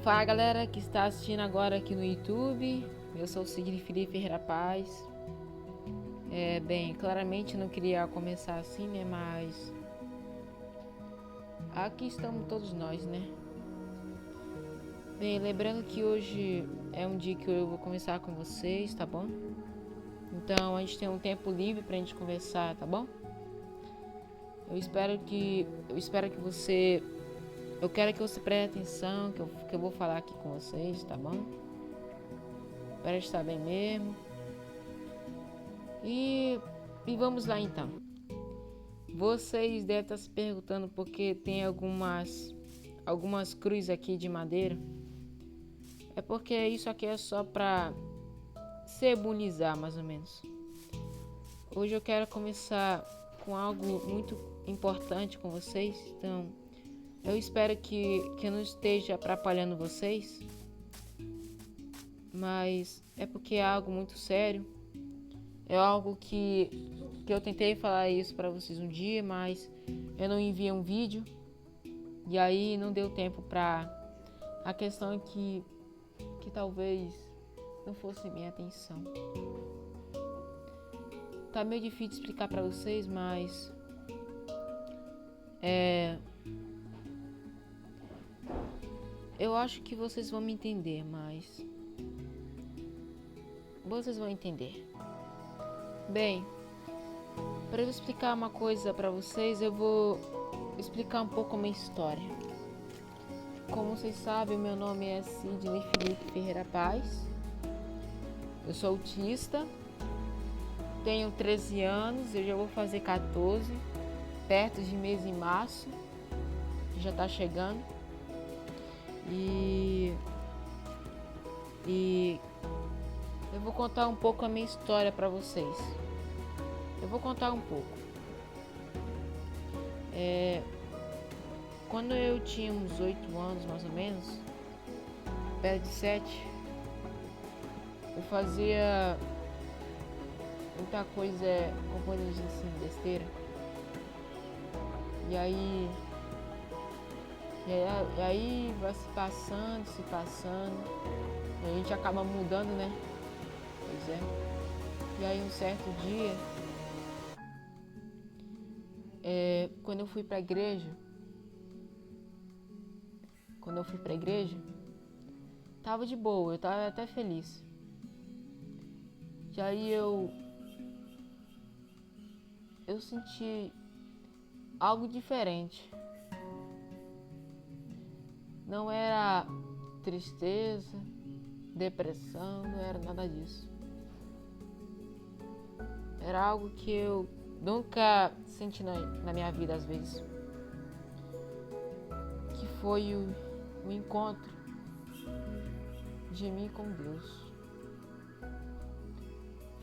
Fala galera que está assistindo agora aqui no YouTube, eu sou o Sidney Felipe Ferreira Paz. Bem, claramente eu não queria começar assim, né, mas aqui estamos todos nós, né. Bem, lembrando que hoje é um dia que eu vou conversar com vocês, tá bom? Então a gente tem um tempo livre pra gente conversar, tá bom? Eu quero que você preste atenção, que eu vou falar aqui com vocês, tá bom? Preste estar bem mesmo. E vamos lá então. Vocês devem estar se perguntando porque tem algumas cruzes aqui de madeira. É porque isso aqui é só pra simbolizar, mais ou menos. Hoje eu quero começar com algo muito importante com vocês, então eu espero que eu não esteja atrapalhando vocês, mas é porque é algo muito sério. É algo que eu tentei falar isso para vocês um dia, mas eu não enviei um vídeo e aí não deu tempo para. A questão é que talvez não fosse minha atenção. Tá meio difícil explicar para vocês, mas eu acho que vocês vão me entender, mas vocês vão entender. Bem, para eu explicar uma coisa para vocês, eu vou explicar um pouco a minha história. Como vocês sabem, meu nome é Sidney Felipe Ferreira Paz. Eu sou autista, tenho 13 anos, eu já vou fazer 14, perto de mês em março, já tá chegando. E eu vou contar um pouco a minha história para vocês. Eu vou contar um pouco. Quando eu tinha uns 8 anos, mais ou menos, perto de 7, eu fazia muita coisa com coisas assim, besteira. E aí vai se passando, e a gente acaba mudando, né? Pois é. E aí um certo dia, quando eu fui pra igreja, tava de boa, eu tava até feliz. E aí eu senti algo diferente. Não era tristeza, depressão, não era nada disso. Era algo que eu nunca senti na minha vida, às vezes. Que foi o encontro de mim com Deus.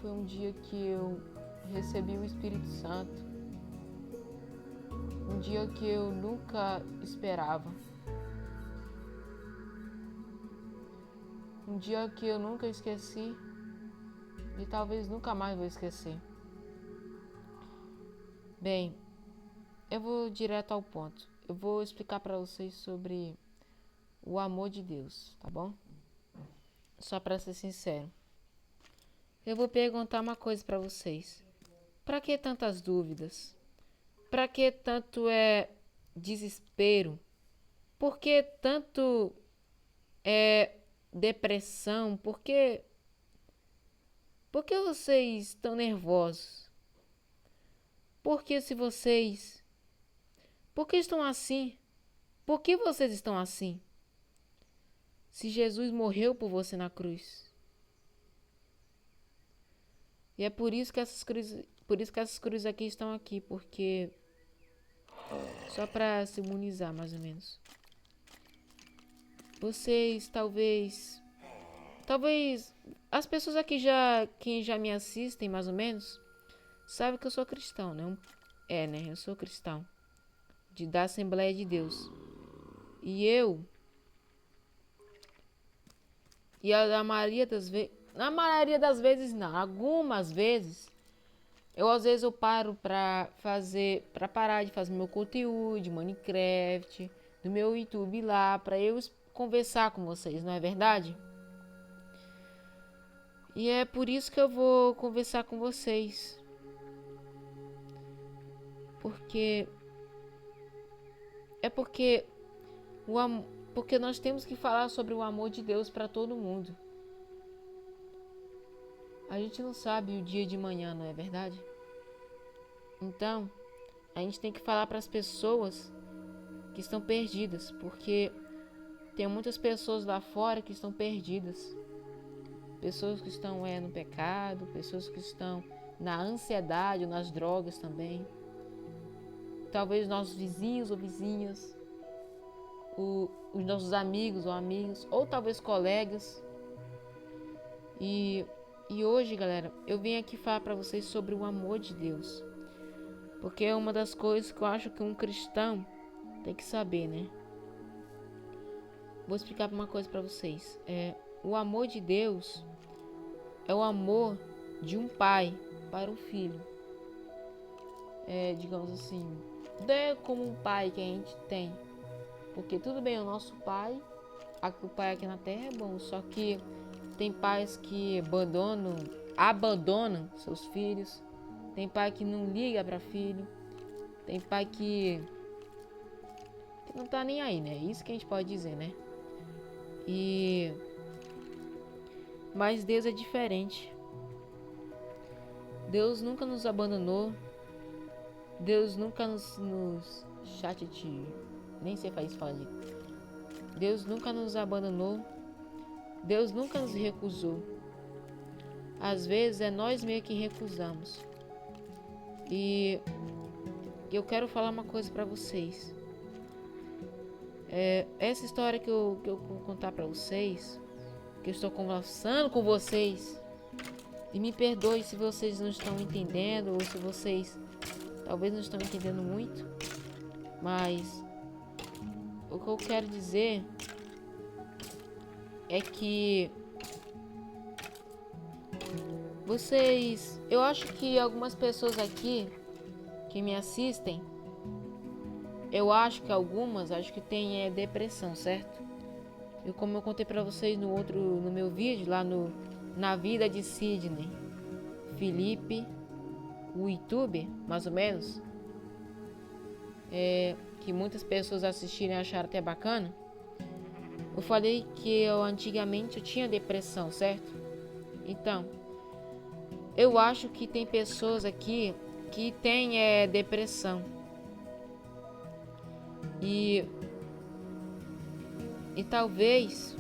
Foi um dia que eu recebi o Espírito Santo. Um dia que eu nunca esperava. Um dia que eu nunca esqueci e talvez nunca mais vou esquecer. Bem, eu vou direto ao ponto. Eu vou explicar para vocês sobre o amor de Deus, tá bom? Só para ser sincero. Eu vou perguntar uma coisa para vocês. Para que tantas dúvidas? Para que tanto desespero? Por que tanto depressão? Por que vocês estão nervosos? Por que estão assim? Por que vocês estão assim? Se Jesus morreu por você na cruz. E é por isso que essas cruzes aqui estão aqui, porque só para se imunizar, mais ou menos. Vocês talvez as pessoas aqui que já me assistem, mais ou menos, sabem que eu sou cristão, né? Né? Eu sou cristão da Assembleia de Deus. Na maioria das vezes não, algumas vezes eu paro para parar de fazer meu conteúdo de Minecraft, do meu YouTube lá, para eu conversar com vocês, não é verdade? E é por isso que eu vou conversar com vocês. Porque porque nós temos que falar sobre o amor de Deus para todo mundo. A gente não sabe o dia de manhã, não é verdade? Então, a gente tem que falar para as pessoas que estão perdidas, porque tem muitas pessoas lá fora que estão perdidas. Pessoas que estão no pecado, pessoas que estão na ansiedade ou nas drogas também. Talvez nossos vizinhos ou vizinhas, os nossos amigos ou amigas, ou talvez colegas. E hoje, galera, eu vim aqui falar para vocês sobre o amor de Deus. Porque é uma das coisas que eu acho que um cristão tem que saber, né? Vou explicar uma coisa para vocês. O amor de Deus é o amor de um pai para um filho. Digamos assim, não é como um pai que a gente tem. Porque tudo bem, o nosso pai, o pai aqui na terra é bom, só que tem pais que abandonam seus filhos. Tem pai que não liga para filho. Tem pai que não tá nem aí, né? Isso que a gente pode dizer, né? Mas Deus é diferente. Deus nunca nos abandonou. Deus nunca nos nem sei falar de. Deus nunca nos abandonou. Deus nunca nos recusou. Às vezes é nós meio que recusamos. E eu quero falar uma coisa para vocês. Essa história que eu vou contar para vocês, que eu estou conversando com vocês, e me perdoe se vocês não estão entendendo, ou se vocês talvez não estão entendendo muito, mas o que eu quero dizer é que eu acho que algumas pessoas aqui que me assistem, acho que tem depressão, certo? Como eu contei pra vocês no meu vídeo, lá na vida de Sidney Felipe, o youtuber, mais ou menos, que muitas pessoas assistiram e acharam até bacana. Eu falei que antigamente eu tinha depressão, certo? Então, eu acho que tem pessoas aqui que têm depressão. E talvez,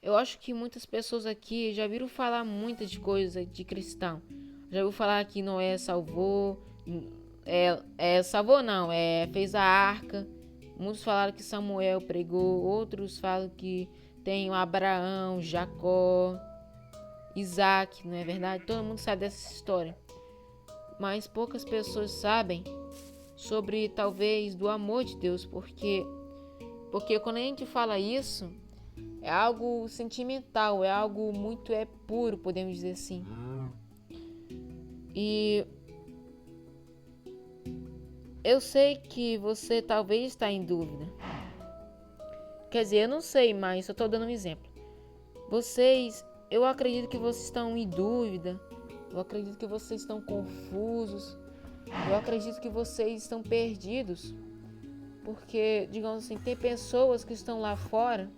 eu acho que muitas pessoas aqui já viram falar muitas de coisas de cristão. Já ouviu falar que Noé salvou, salvou não, fez a arca. Muitos falaram que Samuel pregou, outros falam que tem Abraão, Jacó, Isaac, não é verdade? Todo mundo sabe dessa história. Mas poucas pessoas sabem sobre, talvez, do amor de Deus, porque quando a gente fala isso, é algo sentimental, é algo muito puro, podemos dizer assim. E eu sei que você talvez está em dúvida. Quer dizer, eu não sei, mas eu estou dando um exemplo. Eu acredito que vocês estão em dúvida, eu acredito que vocês estão confusos, eu acredito que vocês estão perdidos, porque, digamos assim, tem pessoas que estão lá fora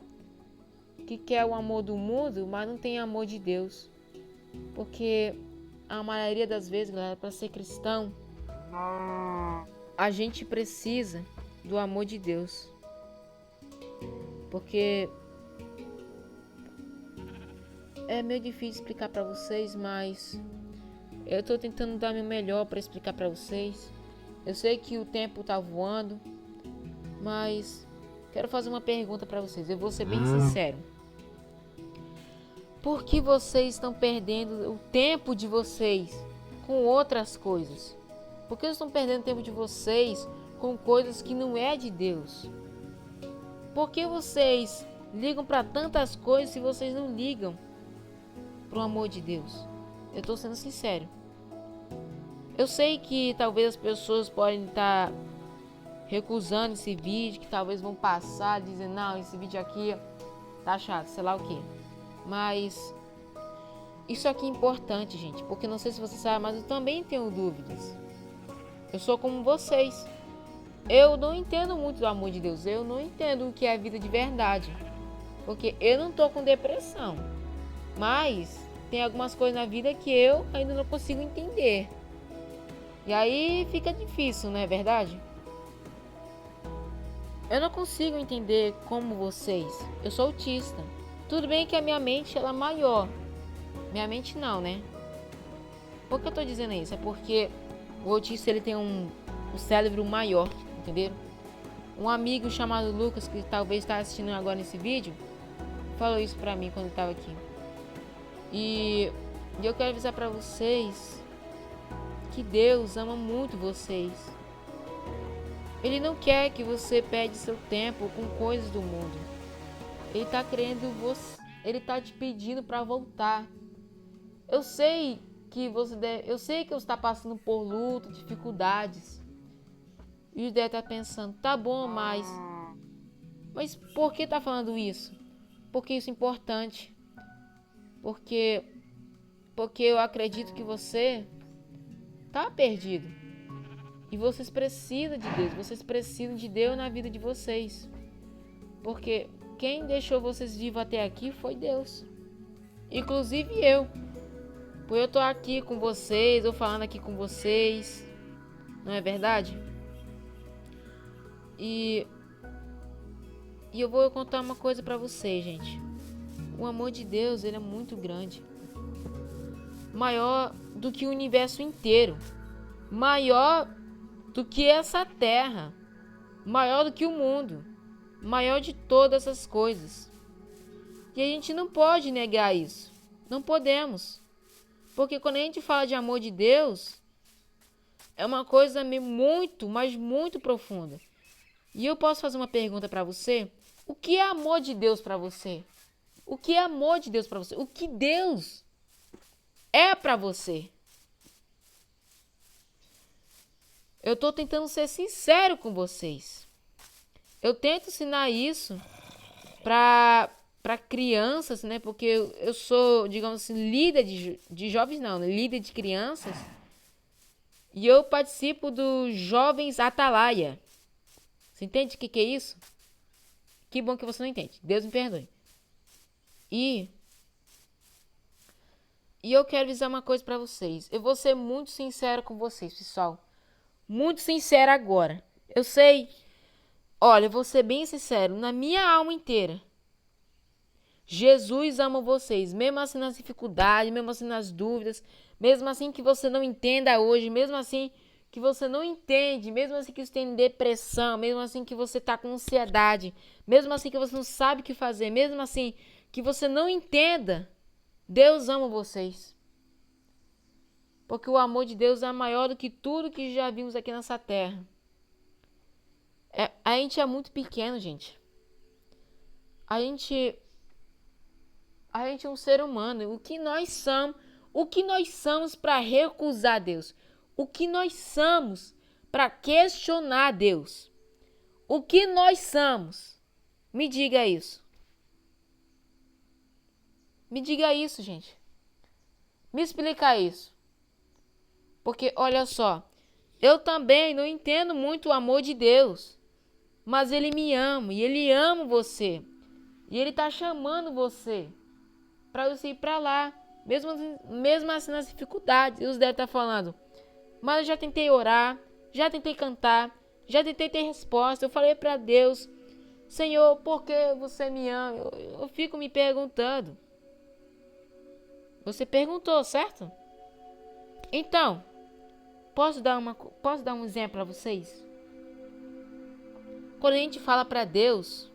que quer o amor do mundo, mas não tem amor de Deus. Porque a maioria das vezes, galera, para ser cristão, a gente precisa do amor de Deus. Porque é meio difícil explicar para vocês, mas eu tô tentando dar meu melhor para explicar para vocês. Eu sei que o tempo tá voando, mas quero fazer uma pergunta para vocês. Eu vou ser bem sincero. Por que vocês estão perdendo o tempo de vocês com outras coisas? Por que vocês estão perdendo o tempo de vocês com coisas que não é de Deus? Por que vocês ligam para tantas coisas se vocês não ligam para o amor de Deus? Eu estou sendo sincero. Eu sei que talvez as pessoas podem estar recusando esse vídeo, que talvez vão passar, dizendo, não, esse vídeo aqui tá chato, sei lá o quê. Mas isso aqui é importante, gente, porque não sei se você sabe, mas eu também tenho dúvidas. Eu sou como vocês. Eu não entendo muito do amor de Deus. Eu não entendo o que é a vida de verdade. Porque eu não tô com depressão. Mas tem algumas coisas na vida que eu ainda não consigo entender. E aí fica difícil, não é verdade? Eu não consigo entender como vocês. Eu sou autista. Tudo bem que a minha mente ela é maior. Minha mente não, né? Por que eu tô dizendo isso? É porque o autista ele tem um cérebro maior, entenderam? Um amigo chamado Lucas, que talvez está assistindo agora nesse vídeo, falou isso pra mim quando ele estava aqui. E eu quero avisar pra vocês que Deus ama muito vocês. Ele não quer que você perca seu tempo com coisas do mundo. Ele tá querendo você, ele tá te pedindo para voltar. Eu sei que você está passando por luta, dificuldades. E você deve estar pensando, tá bom, mas por que tá falando isso? Porque isso é importante. Porque eu acredito que você tá perdido. E vocês precisam de Deus. Vocês precisam de Deus na vida de vocês. Porque quem deixou vocês vivos até aqui foi Deus. Inclusive eu. Por eu tô aqui com vocês, ou falando aqui com vocês. Não é verdade? E eu vou contar uma coisa pra vocês, gente. O amor de Deus, ele é muito grande. Maior do que o universo inteiro. Maior do que essa terra. Maior do que o mundo. Maior de todas essas coisas. E a gente não pode negar isso. Não podemos. Porque quando a gente fala de amor de Deus, é uma coisa muito, mas muito profunda. E eu posso fazer uma pergunta para você? O que é amor de Deus para você? O que é amor de Deus para você? O que Deus é para você? Eu tô tentando ser sincero com vocês. Eu tento ensinar isso para crianças, né? Porque eu sou, digamos assim, líder de jovens, não, né? Líder de crianças. E eu participo do Jovens Atalaia. Você entende o que é isso? Que bom que você não entende. Deus me perdoe. E eu quero dizer uma coisa para vocês. Eu vou ser muito sincero com vocês, pessoal. Muito sincero agora. Eu sei. Olha, eu vou ser bem sincero. Na minha alma inteira. Jesus ama vocês. Mesmo assim nas dificuldades, mesmo assim nas dúvidas. Mesmo assim que você não entenda hoje. Mesmo assim que você não entende, mesmo assim que você tem depressão, mesmo assim que você está com ansiedade, mesmo assim que você não sabe o que fazer, mesmo assim que você não entenda, Deus ama vocês. Porque o amor de Deus é maior do que tudo que já vimos aqui nessa terra. A gente é muito pequeno, gente. A gente é um ser humano. O que nós somos para recusar Deus? O que nós somos para questionar Deus? O que nós somos? Me diga isso. Me diga isso, gente. Me explica isso. Porque, olha só, eu também não entendo muito o amor de Deus. Mas Ele me ama e Ele ama você. E Ele está chamando você para você ir para lá. Mesmo assim nas dificuldades. Deus deve estar falando... Mas eu já tentei orar, já tentei cantar, já tentei ter resposta. Eu falei para Deus, Senhor, por que você me ama? Eu fico me perguntando. Você perguntou, certo? Então, posso dar um exemplo para vocês? Quando a gente fala para Deus,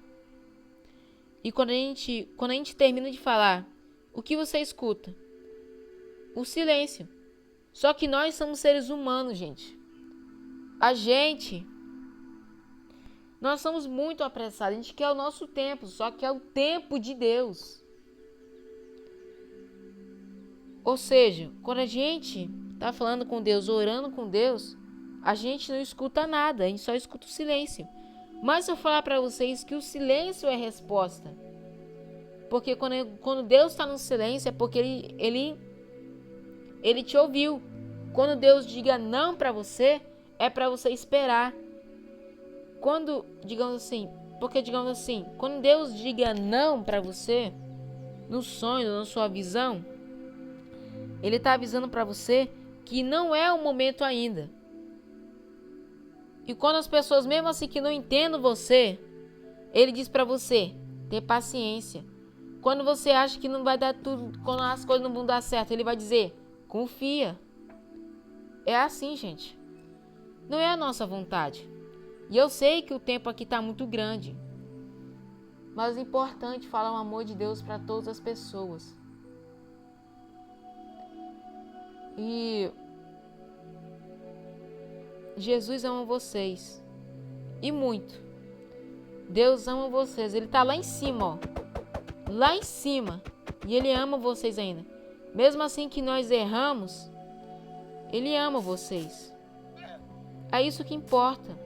e quando a gente termina de falar, o que você escuta? O silêncio. Só que nós somos seres humanos, gente. Nós somos muito apressados. A gente quer o nosso tempo, só que é o tempo de Deus. Ou seja, quando a gente está falando com Deus, orando com Deus, a gente não escuta nada, a gente só escuta o silêncio. Mas eu vou falar para vocês que o silêncio é resposta. Porque quando Deus está no silêncio é porque ele te ouviu. Quando Deus diga não para você, é para você esperar. Quando, digamos assim, quando Deus diga não para você, no sonho, na sua visão, Ele está avisando para você que não é o momento ainda. E quando as pessoas, mesmo assim que não entendem você, Ele diz para você, ter paciência. Quando você acha que não vai dar tudo, quando as coisas não vão dar certo, Ele vai dizer, confia. É assim, gente. Não é a nossa vontade. E eu sei que o tempo aqui está muito grande. Mas é importante falar o amor de Deus para todas as pessoas. E Jesus ama vocês. E muito. Deus ama vocês. Ele está lá em cima, ó. Lá em cima. E Ele ama vocês ainda. Mesmo assim que nós erramos, Ele ama vocês. É isso que importa.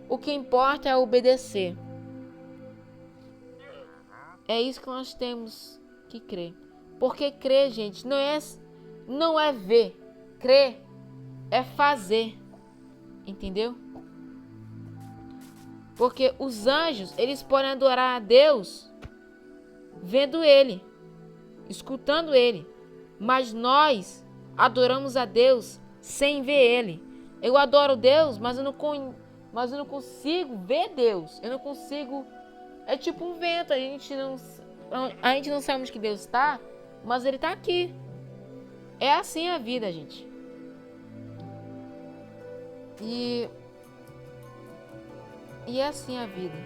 O que importa é obedecer. É isso que nós temos que crer. Porque crer, gente, não é ver. Crer é fazer. Entendeu? Porque os anjos, eles podem adorar a Deus vendo Ele, escutando Ele. Mas nós adoramos a Deus sem ver Ele. Eu adoro Deus, mas eu não consigo ver Deus. Eu não consigo. É tipo um vento. A gente não sabe onde que Deus está, mas Ele está aqui. É assim a vida, gente. E é assim a vida.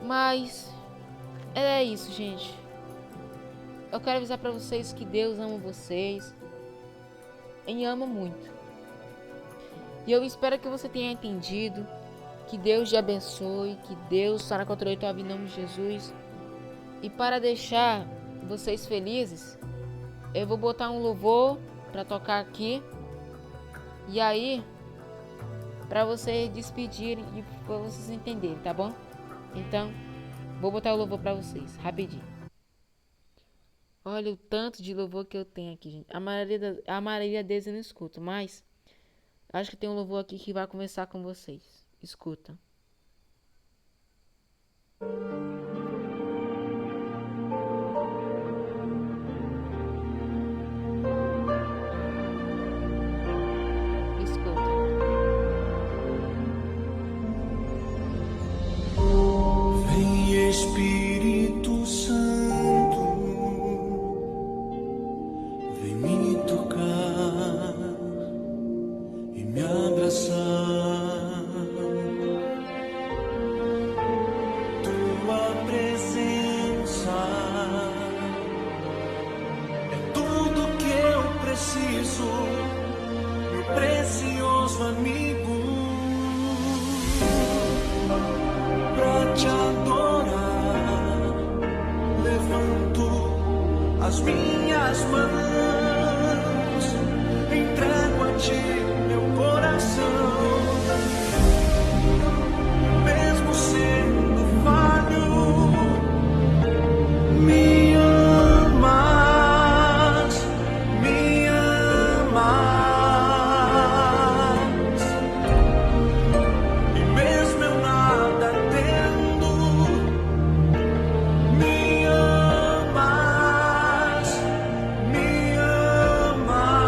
Mas é isso, gente. Eu quero avisar para vocês que Deus ama vocês. Ele ama muito. E eu espero que você tenha entendido. Que Deus te abençoe. Que Deus estará controle da tua vida em nome de Jesus. E para deixar vocês felizes, eu vou botar um louvor para tocar aqui. E aí, para vocês despedirem e para vocês entenderem, tá bom? Então, vou botar o louvor para vocês, rapidinho. Olha o tanto de louvor que eu tenho aqui, gente. A maioria deles eu não escuto, mas acho que tem um louvor aqui que vai começar com vocês. Escuta. Escuta. Vem Espírito Santo, vem me tocar e me abraçar. Tua presença é tudo que eu preciso, meu precioso amigo. Pra te adorar, levanto as minhas mãos, entrego a ti meu coração. Mesmo sendo falho, me amas, me amas. E mesmo eu nada tendo, me amas, me amas.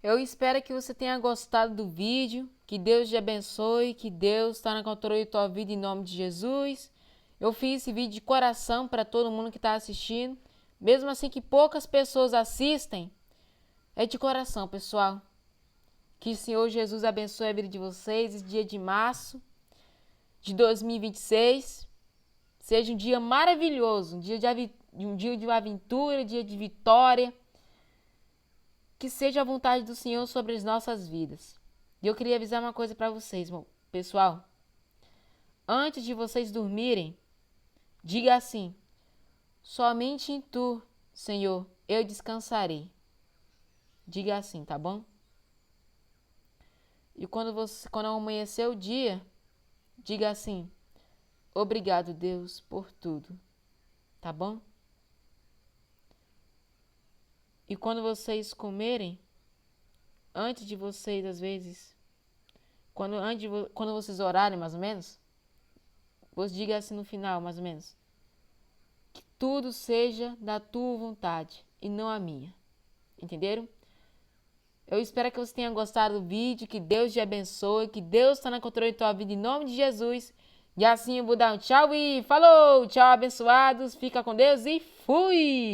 Eu espero que você tenha gostado do vídeo, que Deus te abençoe, que Deus está no controle da tua vida em nome de Jesus. Eu fiz esse vídeo de coração para todo mundo que está assistindo, mesmo assim que poucas pessoas assistem, é de coração, pessoal. Que o Senhor Jesus abençoe a vida de vocês, esse dia de março de 2026. Seja um dia maravilhoso, um dia de aventura, um dia de vitória. Que seja a vontade do Senhor sobre as nossas vidas. E eu queria avisar uma coisa para vocês, pessoal. Antes de vocês dormirem, diga assim: somente em Tu, Senhor, eu descansarei. Diga assim, tá bom? E quando amanhecer o dia, diga assim: obrigado, Deus, por tudo. Tá bom? E quando vocês comerem, antes de vocês, às vezes, quando vocês orarem, mais ou menos, você diga assim no final, mais ou menos: que tudo seja da tua vontade e não a minha. Entenderam? Eu espero que você tenha gostado do vídeo, que Deus te abençoe, que Deus está no controle da tua vida em nome de Jesus. E assim eu vou dar um tchau e falou! Tchau, abençoados, fica com Deus e fui!